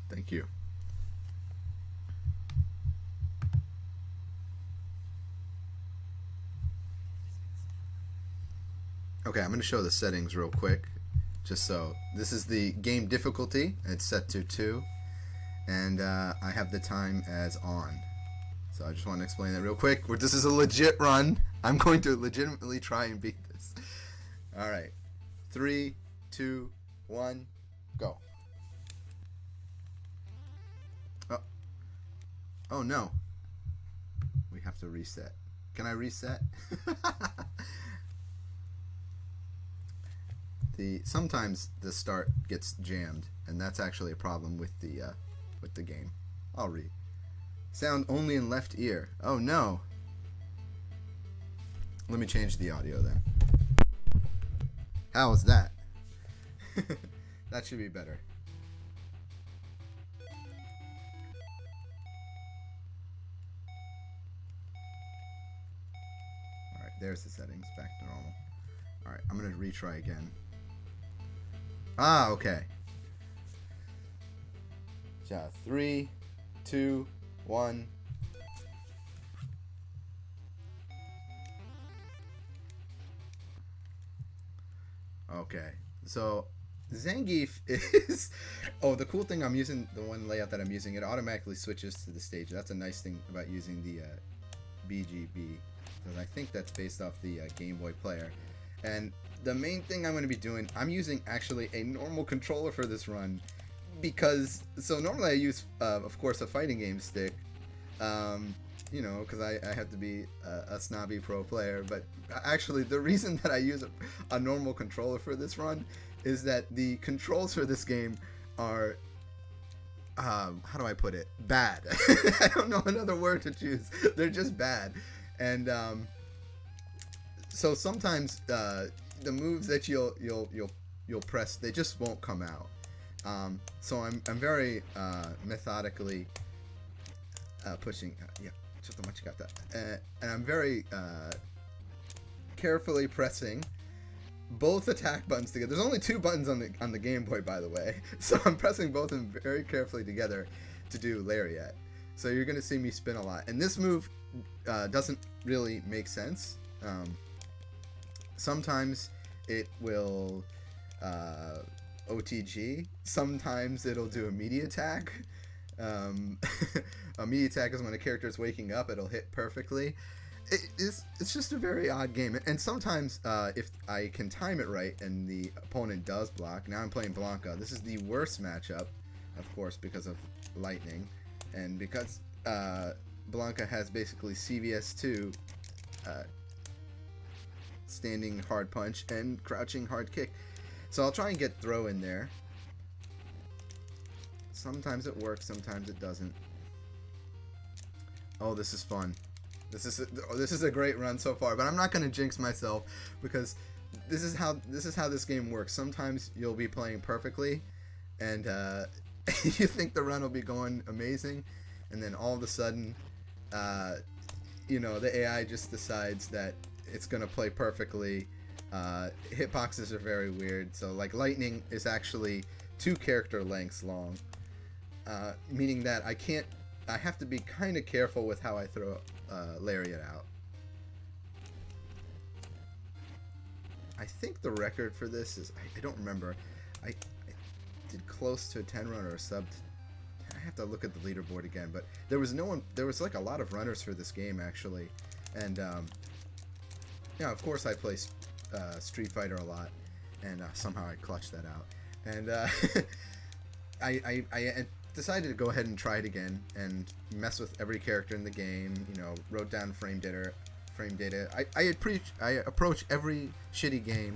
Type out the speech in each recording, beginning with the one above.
Thank you. Okay, I'm going to show the settings real quick. Just so, this is the game difficulty. It's set to 2. And I have the time as on. So I just want to explain that real quick. This is a legit run. I'm going to legitimately try and beat this. Alright. 3, 2, 1, go. Oh. Oh no. We have to reset. Can I reset? Sometimes the start gets jammed, and that's actually a problem with the game. I'll read. Sound only in left ear. Oh no. Let me change the audio then. How is that? That should be better. Alright, there's the settings. Back to normal. Alright, I'm going to retry again. Ah, okay. So, 3, 2, 1. Okay, so Zangief is... Oh, the cool thing, I'm using the one layout that I'm using, it automatically switches to the stage. That's a nice thing about using the BGB, because I think that's based off the Game Boy player. And the main thing I'm going to be doing, I'm using actually a normal controller for this run, because, so normally I use, of course, a fighting game stick, you know, because I have to be a snobby pro player, but actually the reason that I use a normal controller for this run is that the controls for this game are, how do I put it, bad. I don't know another word to choose. They're just bad. And so sometimes the moves that you'll press, they just won't come out. So I'm very methodically pushing. Yeah, just how much you got that. And I'm very carefully pressing both attack buttons together. There's only 2 buttons on the Game Boy, by the way. So I'm pressing both of them very carefully together to do Lariat. So you're gonna see me spin a lot. And this move doesn't really make sense. Sometimes it will OTG. Sometimes it'll do a media attack. A media attack is when a character is waking up. It'll hit perfectly. It's just a very odd game. And sometimes if I can time it right and the opponent does block. Now I'm playing Blanca. This is the worst matchup, of course, because of lightning. And because Blanca has basically CVS2, standing hard punch and crouching hard kick. So I'll try and get throw in there. Sometimes it works, sometimes it doesn't. Oh, this is fun. This is a great run so far, but I'm not going to jinx myself because this is how this game works. Sometimes you'll be playing perfectly and you think the run will be going amazing, and then all of a sudden you know, the AI just decides that it's going to play perfectly. Hitboxes are very weird. So like lightning is actually 2 character lengths long, meaning that I have to be kind of careful with how I throw Lariat out. I think the record for this is, I don't remember, I did close to a 10 run or a sub. I have to look at the leaderboard again, but there was like a lot of runners for this game actually. And yeah, of course I play Street Fighter a lot, and somehow I clutched that out. And I decided to go ahead and try it again and mess with every character in the game. You know, wrote down frame data. I approach every shitty game.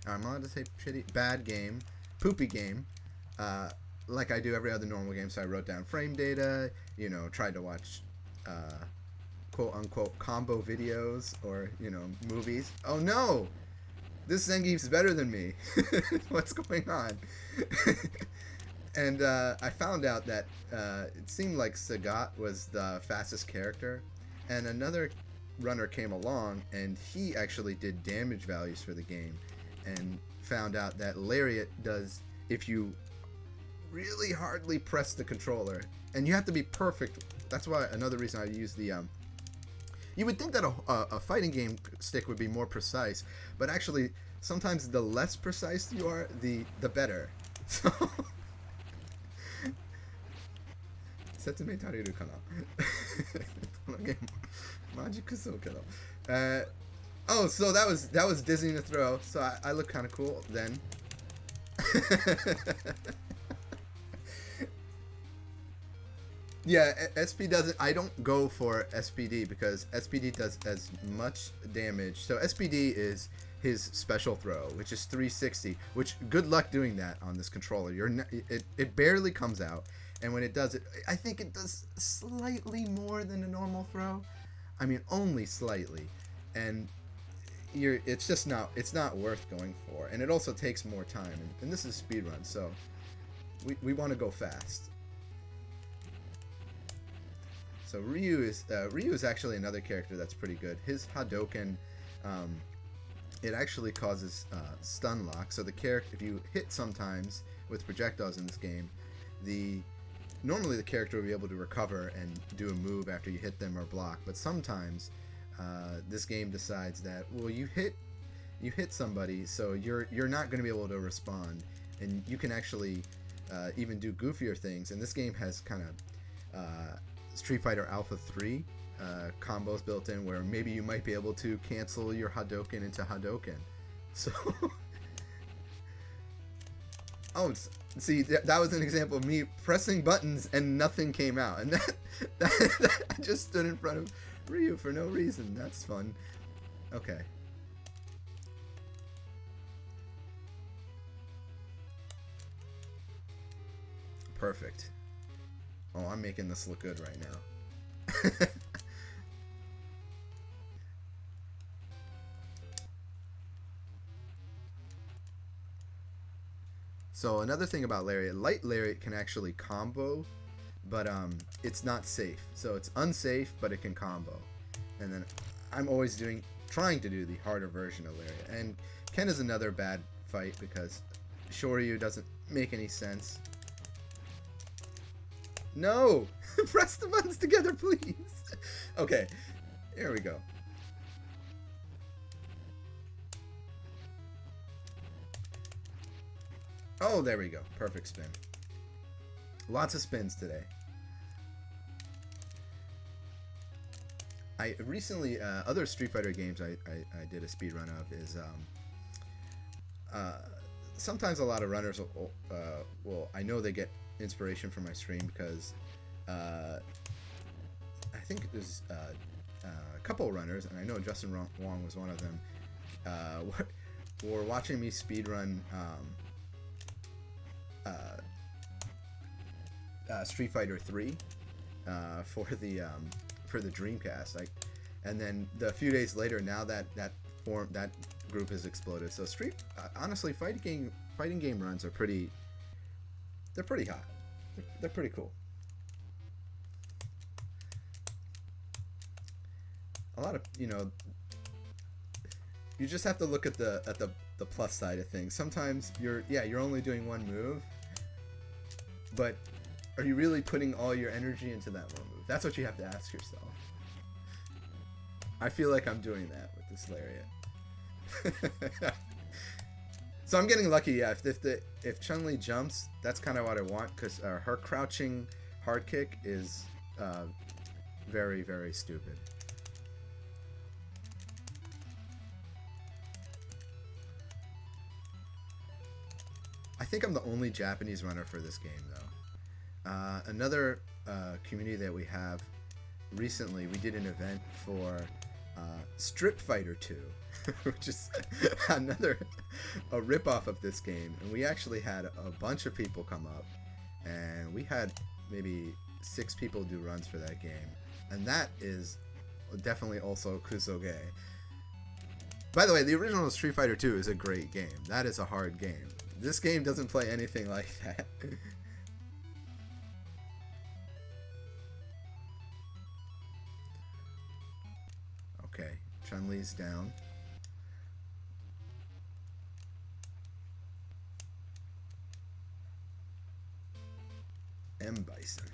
I'm allowed to say shitty, bad game, poopy game, like I do every other normal game. So I wrote down frame data. You know, tried to watch quote unquote combo videos or, you know, movies. Oh no! This Zangief's better than me. What's going on? And I found out that it seemed like Sagat was the fastest character, and another runner came along and he actually did damage values for the game and found out that Lariat does if you really hardly press the controller, and you have to be perfect. That's why another reason I use the you would think that a fighting game stick would be more precise, but actually sometimes the less precise you are, the better. So 説明足りるかなこのゲームマジクソけど oh, so that was dizzying to throw, so I look kind of cool then. Yeah, SP doesn't. I don't go for SPD because SPD does as much damage. So SPD is his special throw, which is 360. Which good luck doing that on this controller. It barely comes out, and when it does it, I think it does slightly more than a normal throw. I mean, only slightly, and it's just not. It's not worth going for, and it also takes more time. And this is speedrun, so we want to go fast. So Ryu is actually another character that's pretty good. His Hadoken, it actually causes stun lock. So the character, if you hit sometimes with projectiles in this game, normally the character will be able to recover and do a move after you hit them or block. But sometimes this game decides that, well, you hit somebody, so you're not going to be able to respond, and you can actually even do goofier things. And this game has kind of Street Fighter Alpha 3 combos built in where maybe you might be able to cancel your Hadoken into Hadoken. So, oh, see, that was an example of me pressing buttons and nothing came out, and that I just stood in front of Ryu for no reason. That's fun. Okay. Perfect. Oh, I'm making this look good right now. So another thing about Lariat, light Lariat can actually combo, but it's not safe. So it's unsafe, but it can combo. And then I'm always trying to do the harder version of Lariat. And Ken is another bad fight because Shoryu doesn't make any sense. No! Press the buttons together, please! Okay, here we go. Oh, there we go. Perfect spin. Lots of spins today. I recently, other Street Fighter games I did a speed run of is, sometimes a lot of runners will, I know they get inspiration from my stream because I think there's a couple runners, and I know Justin Wong was one of them, were watching me speedrun Street Fighter 3 for the Dreamcast. And then a few days later, now that group has exploded. So honestly, fighting game runs are pretty. They're pretty hot. They're pretty cool. A lot of, you just have to look at the plus side of things. Sometimes you're only doing one move, but are you really putting all your energy into that one move? That's what you have to ask yourself. I feel like I'm doing that with this Lariat. So I'm getting lucky, yeah. If Chun-Li jumps, that's kind of what I want, because her crouching hard kick is very, very stupid. I think I'm the only Japanese runner for this game, though. Another community that we have recently, we did an event for Strip Fighter 2, which is a ripoff of this game, and we actually had a bunch of people come up, and we had maybe 6 people do runs for that game, and that is definitely also Kusoge. By the way, the original Street Fighter 2 is a great game. That is a hard game. This game doesn't play anything like that. Okay, Chun-Li's down. M Bison.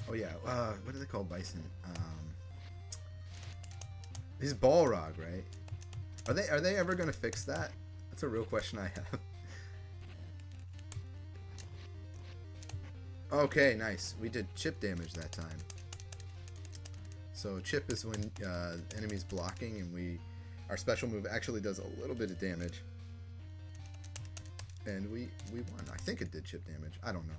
Oh yeah, what do they call Bison? He's Balrog, right? Are they ever gonna fix that? That's a real question I have. Okay, nice. We did chip damage that time. So chip is when enemies blocking, and our special move actually does a little bit of damage. And we won. I think it did chip damage. I don't know.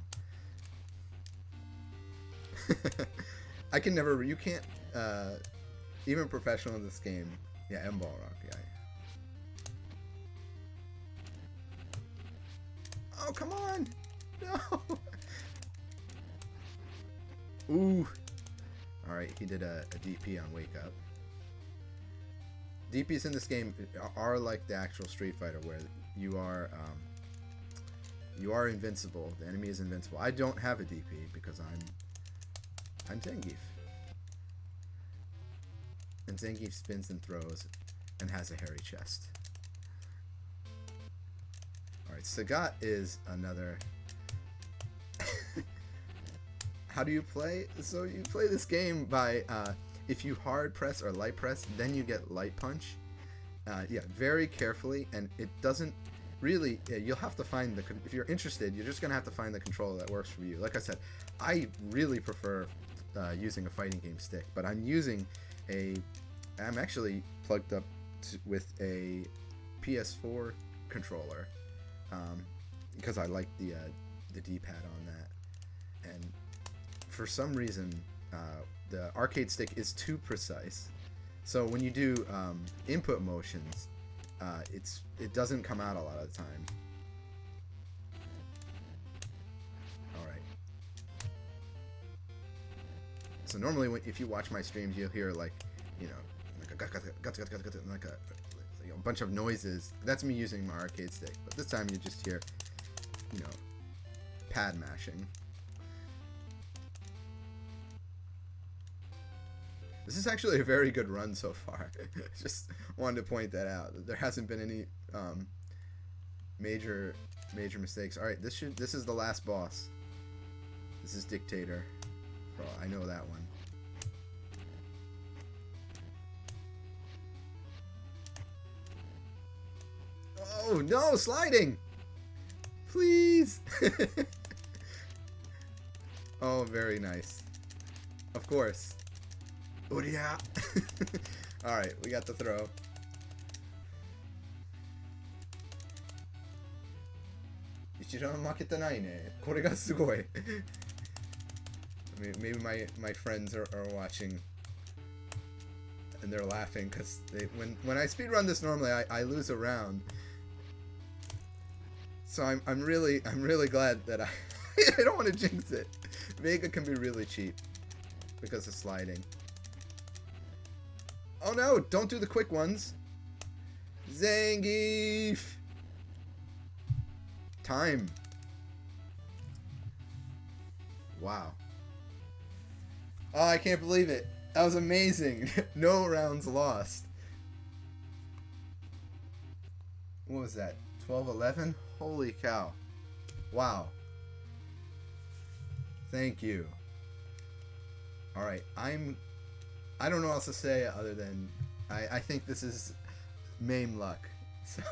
I can never. You can't. Even professional in this game. Yeah, M Balrog. Yeah. Oh, come on! No! Ooh! Alright, he did a DP on Wake Up. DPs in this game are like the actual Street Fighter, where you are invincible. The enemy is invincible. I don't have a DP because I'm Zangief. And Zangief spins and throws and has a hairy chest. Alright, Sagat is another... How do you play? So you play this game by, if you hard press or light press, then you get light punch. Yeah, very carefully, and it doesn't really... you'll have to find the... If you're interested, you're just going to have to find the controller that works for you. Like I said, I really prefer using a fighting game stick, but I'm using I'm actually plugged up with a PS4 controller because I like the D-pad on that, and for some reason the arcade stick is too precise. So when you do input motions, it doesn't come out a lot of the time. All right. So normally, if you watch my streams, you'll hear like, you know, like a bunch of noises. That's me using my arcade stick. But this time you just hear, you know, pad mashing. This is actually a very good run so far. Just wanted to point that out. There hasn't been any major mistakes. All right, this is the last boss. This is Dictator. Oh, I know that one. Oh no, sliding! Please! Oh, very nice. Of course. Oh yeah! Alright, we got the throw. Maybe my friends are watching and they're laughing because when I speedrun this normally I lose a round. So I'm really glad that I don't want to jinx it. Vega can be really cheap because of sliding. Oh no, don't do the quick ones. Zangief! Time. Wow. Oh, I can't believe it. That was amazing. No rounds lost. What was that? 12-11? Holy cow. Wow. Thank you. Alright, I don't know what else to say other than I think this is Mame luck. So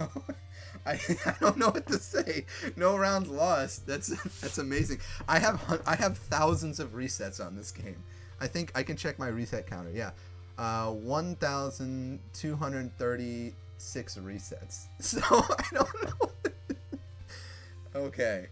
I don't know what to say. No rounds lost. That's amazing. I have thousands of resets on this game. I think I can check my reset counter. Yeah, 1,236 resets. So I don't know. Okay.